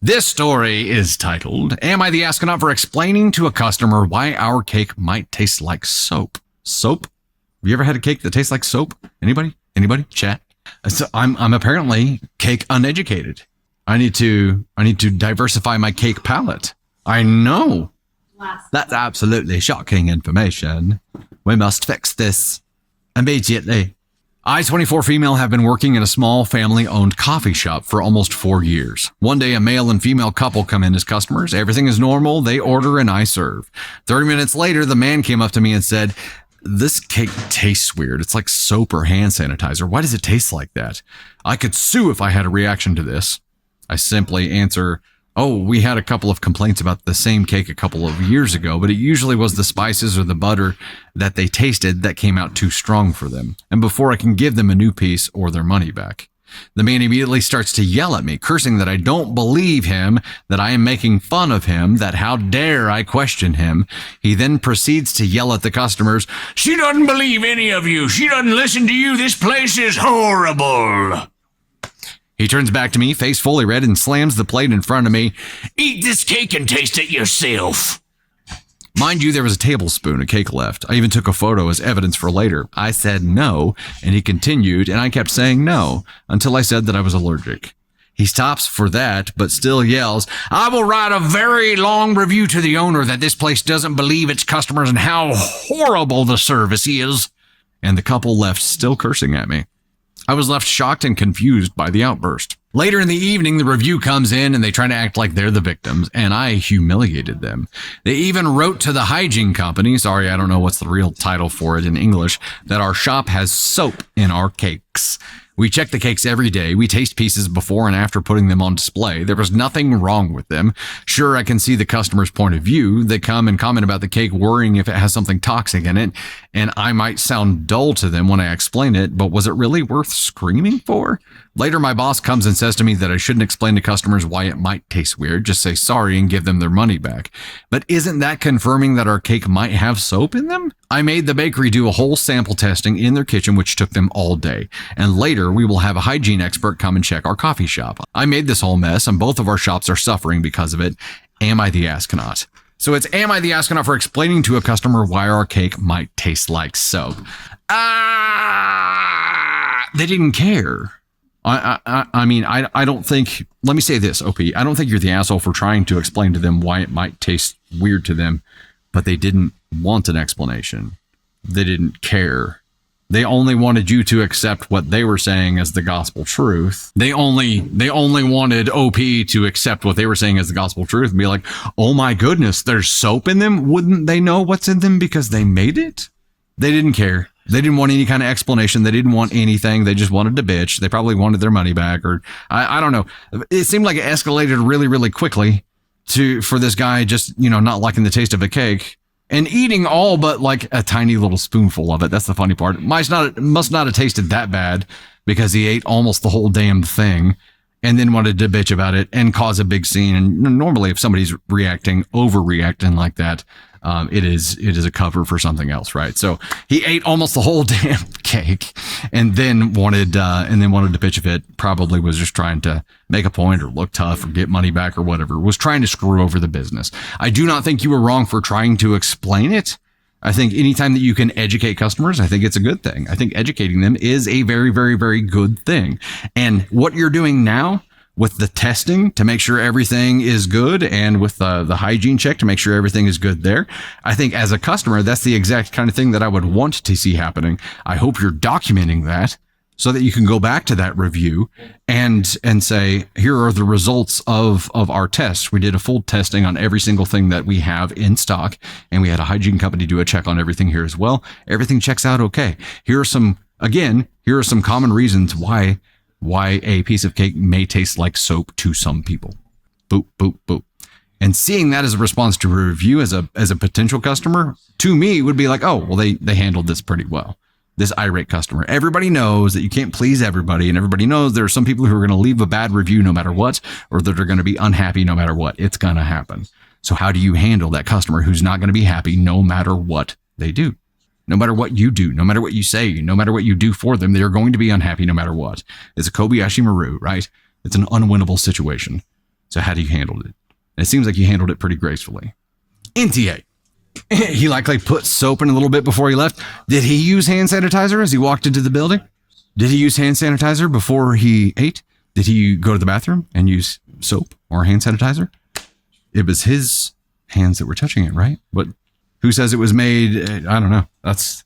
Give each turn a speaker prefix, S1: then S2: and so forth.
S1: This story is titled, Am I the Astronaut for Explaining to a Customer Why Our Cake Might Taste Like Soap? Soap? Have you ever had a cake that tastes like soap? Anybody? Chat? So I'm apparently cake uneducated. I need to diversify my cake palette. I know. That's absolutely shocking information. We must fix this immediately. I, 24 female, have been working in a small family-owned coffee shop for almost 4 years. One day, a male and female couple come in as customers. Everything is normal. They order and I serve. 30 minutes later, the man came up to me and said, "This cake tastes weird. It's like soap or hand sanitizer. Why does it taste like that? I could sue if I had a reaction to this." I simply answer, "Oh, we had a couple of complaints about the same cake a couple of years ago, but it usually was the spices or the butter that they tasted that came out too strong for them. And before I can give them a new piece or their money back." The man immediately starts to yell at me, cursing that I don't believe him, that I am making fun of him, that how dare I question him. He then proceeds to yell at the customers, "She doesn't believe any of you. She doesn't listen to you. This place is horrible." He turns back to me, face fully red, and slams the plate in front of me. "Eat this cake and taste it yourself." Mind you, there was a tablespoon of cake left. I even took a photo as evidence for later. I said no, and he continued, and I kept saying no, until I said that I was allergic. He stops for that, but still yells, "I will write a very long review to the owner that this place doesn't believe its customers and how horrible the service is." And the couple left still cursing at me. I was left shocked and confused by the outburst. Later in the evening, the review comes in and they try to act like they're the victims, and I humiliated them. They even wrote to the hygiene company, sorry, I don't know what's the real title for it in English, that our shop has soap in our cakes. We check the cakes every day. We taste pieces before and after putting them on display. There was nothing wrong with them. Sure, I can see the customer's point of view. They come and comment about the cake, worrying if it has something toxic in it, and I might sound dull to them when I explain it, but was it really worth screaming for? Later, my boss comes and says to me that I shouldn't explain to customers why it might taste weird, just say sorry and give them their money back. But isn't that confirming that our cake might have soap in them? I made the bakery do a whole sample testing in their kitchen, which took them all day. And later, we will have a hygiene expert come and check our coffee shop. I made this whole mess, and both of our shops are suffering because of it. Am I the astronaut? So it's, am I the astronaut for explaining to a customer why our cake might taste like soap? They didn't care. I mean, I don't think, let me say this, OP, I don't think you're the asshole for trying to explain to them why it might taste weird to them, but they didn't want an explanation. They didn't care. They only wanted you to accept what they were saying as the gospel truth. They only wanted OP to accept what they were saying as the gospel truth and be like, "Oh my goodness, there's soap in them." Wouldn't they know what's in them because they made it? They didn't care. They didn't want any kind of explanation. They didn't want anything. They just wanted to bitch. They probably wanted their money back, or I don't know. It seemed like it escalated really, really quickly for this guy just, not liking the taste of a cake and eating all but like a tiny little spoonful of it. That's the funny part. Must not have tasted that bad because he ate almost the whole damn thing and then wanted to bitch about it and cause a big scene. And normally if somebody's overreacting like that, it is a cover for something else, right? So he ate almost the whole damn cake and then wanted to bitch if it. Probably was just trying to make a point or look tough or get money back or whatever. Was trying to screw over the business. I do not think you were wrong for trying to explain it. I think anytime that you can educate customers, I think it's a good thing. I think educating them is a very, very, very good thing. And what you're doing now with the testing to make sure everything is good and with the hygiene check to make sure everything is good there, I think as a customer, that's the exact kind of thing that I would want to see happening. I hope you're documenting that so that you can go back to that review and say, here are the results of our tests. We did a full testing on every single thing that we have in stock, and we had a hygiene company do a check on everything here as well. Everything checks out okay. Here are some common reasons why a piece of cake may taste like soap to some people. Boop, boop, boop. And seeing that as a response to a review as a potential customer, to me, would be like, oh, well, they handled this pretty well. This irate customer. Everybody knows that you can't please everybody, and everybody knows there are some people who are going to leave a bad review no matter what, or that are going to be unhappy no matter what. It's going to happen. So how do you handle that customer who's not going to be happy no matter what they do? No matter what you do, no matter what you say, no matter what you do for them, they're going to be unhappy no matter what. It's a Kobayashi Maru, right? It's an unwinnable situation. So how do you handle it? And it seems like you handled it pretty gracefully. NTA. He likely put soap in a little bit before he left. Did he use hand sanitizer as he walked into the building? Did he use hand sanitizer before he ate? Did he go to the bathroom and use soap or hand sanitizer? It was his hands that were touching it, right? But who says it was made? I don't know. That's